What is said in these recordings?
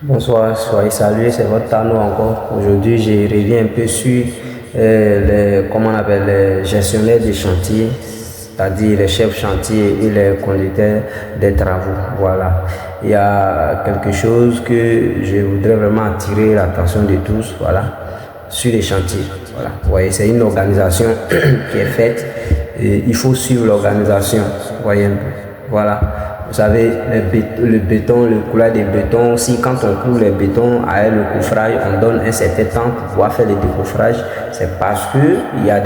Bonsoir, soyez salués, c'est votre Tano encore. Aujourd'hui, je reviens un peu sur comment on appelle, les gestionnaires des chantiers, c'est-à-dire les chefs chantiers et les conducteurs des travaux. Voilà. Il y a quelque chose que je voudrais vraiment attirer l'attention de tous, voilà, sur les chantiers. Voilà. Vous voyez, c'est une organisation qui est faite et il faut suivre l'organisation. Vous voyez un peu. Voilà. Vous savez, le béton, le coulage des bétons, si quand on coule les bétons avec le coffrage, on donne un certain temps pour pouvoir faire le décoffrage, c'est parce que il y a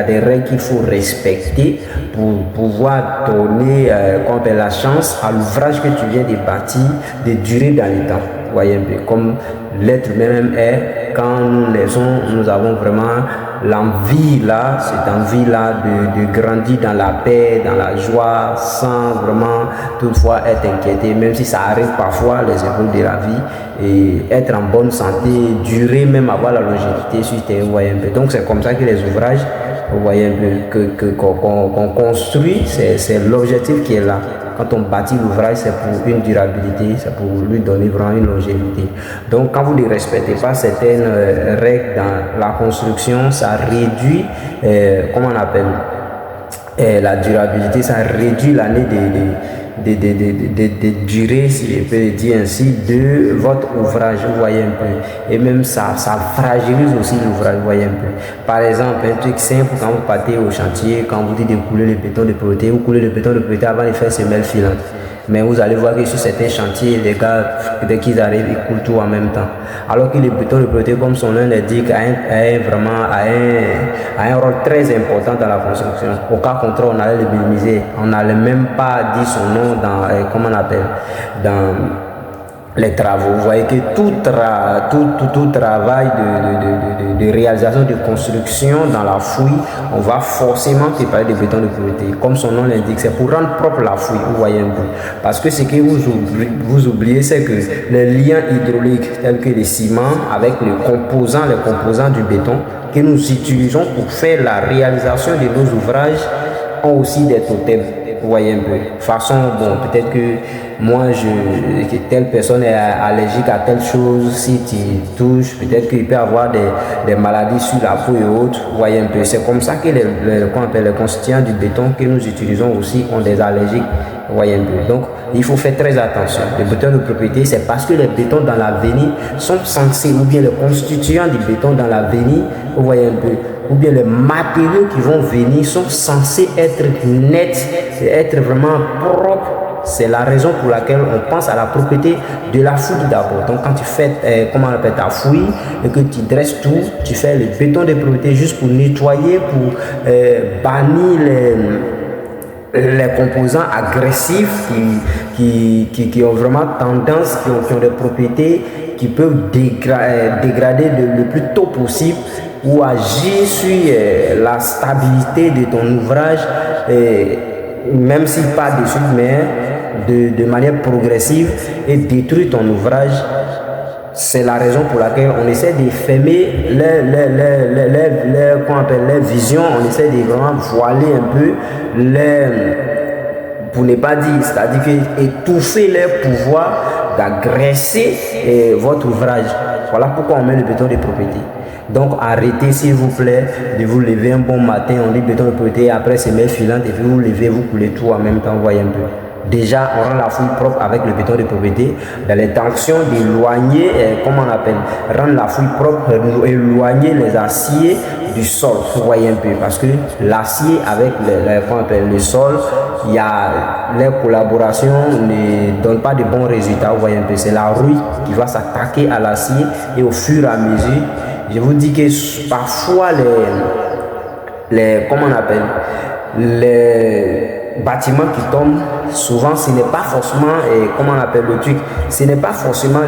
des règles qu'il faut respecter pour pouvoir donner la chance à l'ouvrage que tu viens de bâtir de durer dans le temps. Vous voyez un peu, comme l'être même est, quand nous naissons, nous avons vraiment l'envie là, cette envie là de grandir dans la paix, dans la joie, sans vraiment toutefois être inquiété, même si ça arrive parfois les épreuves de la vie, et être en bonne santé, durer, même avoir la longévité sur terre, vous voyez un peu. Donc c'est comme ça que les ouvrages, vous voyez un peu, qu'on construit, c'est l'objectif qui est là. Quand on bâtit l'ouvrage, c'est pour une durabilité, c'est pour lui donner vraiment une longévité. Donc, quand vous ne respectez pas certaines règles dans la construction, ça réduit, comment on appelle, la durabilité, ça réduit l'année de durée, si je peux le dire ainsi, de votre ouvrage, vous voyez un peu. Et même ça fragilise aussi l'ouvrage, vous voyez un peu. Par exemple, un truc simple, quand vous partez au chantier, quand vous dites de couler le béton de propreté, vous coulez le béton de propreté avant de faire semelle filante. Mais vous allez voir que sur certains chantiers, les gars, dès qu'ils arrivent, ils coulent tout en même temps. Alors que le béton de propreté, comme son nom l'indique, a un rôle très important dans la construction. Au cas contraire, on allait le minimiser. On n'allait même pas dire son nom dans, comment on appelle, dans les travaux. Vous voyez que tout travail de réalisation de construction dans la fouille, on va forcément préparer des bétons de propreté. Comme son nom l'indique, c'est pour rendre propre la fouille, vous voyez un peu. Parce que ce que vous oubliez, c'est que les liens hydrauliques tels que les ciments avec les composants du béton que nous utilisons pour faire la réalisation de nos ouvrages ont aussi des totems. Vous voyez un peu. Façon, bon, peut-être que moi, que telle personne est allergique à telle chose, si tu touches, peut-être qu'il peut avoir des maladies sur la peau et autres. Vous voyez un peu. C'est comme ça que les constituants du béton que nous utilisons aussi ont des allergies. Vous voyez un peu. Donc, il faut faire très attention. Les bétons de propriété, c'est parce que les bétons dans l'avenir sont censés, ou bien les constituants du béton dans l'avenir, vous voyez un peu, ou bien les matériaux qui vont venir sont censés être nets, être vraiment propres. C'est la raison pour laquelle on pense à la propriété de la fouille d'abord. Donc quand tu fais comment on appelle ta fouille et que tu dresses tout, tu fais le béton de propriété juste pour nettoyer, pour bannir les composants agressifs qui ont vraiment tendance, qui ont des propriétés qui peuvent dégrader le plus tôt possible ou agir sur la stabilité de ton ouvrage, même si pas de suite, mais de manière progressive, et détruire ton ouvrage. C'est la raison pour laquelle on essaie de fermer les visions, on essaie de vraiment voiler un peu pour ne pas dire, c'est-à-dire que étouffer les pouvoirs d'agresser votre ouvrage. Voilà pourquoi on met le béton de propriété. Donc arrêtez s'il vous plaît de vous lever un bon matin, on dit béton de propriété, après semelle filante, et puis vous levez, vous coulez tout en même temps, vous voyez un peu. Déjà, on rend la fouille propre avec le béton de propriété dans l'intention d'éloigner, comment on appelle, rendre la fouille propre, éloigner les aciers du sol, vous voyez un peu, parce que l'acier avec le sol, il y a les collaborations ne donnent pas de bons résultats, vous voyez un peu, c'est la rouille qui va s'attaquer à l'acier, et au fur et à mesure, je vous dis que parfois comment on appelle, les bâtiments qui tombent, souvent ce n'est pas forcément, comment on appelle le truc, ce n'est pas forcément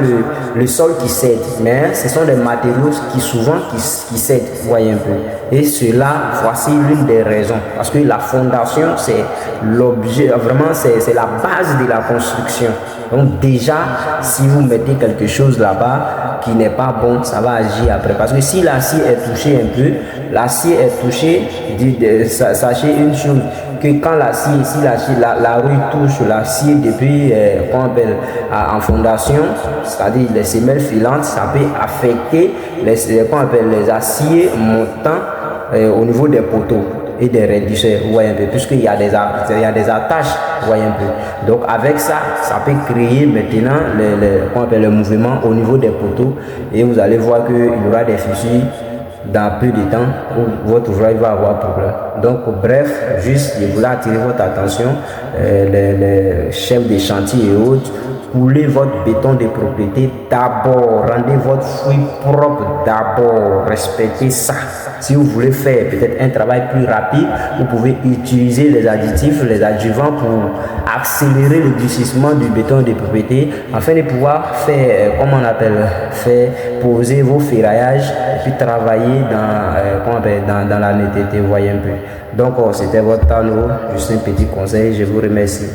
le sol qui cède, mais ce sont des matériaux qui souvent qui cèdent, vous voyez un peu. Et cela, voici l'une des raisons, parce que la fondation, c'est l'objet, vraiment c'est la base de la construction. Donc déjà, si vous mettez quelque chose là-bas, qui n'est pas bon, ça va agir après. Parce que si l'acier est touché un peu, l'acier est touché, sachez une chose, que quand l'acier, si la rouille touche l'acier depuis, qu'on appelle, en fondation, c'est-à-dire les semelles filantes, ça peut affecter qu'on appelle les aciers montants au niveau des poteaux et des réducteurs, vous voyez un peu, puisqu'il y a des attaches, vous voyez un peu. Donc avec ça, ça peut créer maintenant le mouvement au niveau des poteaux et vous allez voir qu'il y aura des fissures dans peu de temps où votre ouvrage va avoir problème. Donc bref, juste je voulais attirer votre attention, les chefs de chantier et autres, coulez votre béton de propriété d'abord, rendez votre fruit propre d'abord, respectez ça. Si vous voulez faire peut-être un travail plus rapide, vous pouvez utiliser les additifs, les adjuvants pour accélérer le durcissement du béton de propriété afin de pouvoir faire, comment on appelle, faire poser vos ferraillages et puis travailler dans la netteté, vous voyez un peu. Donc c'était votre temps, juste un petit conseil, je vous remercie.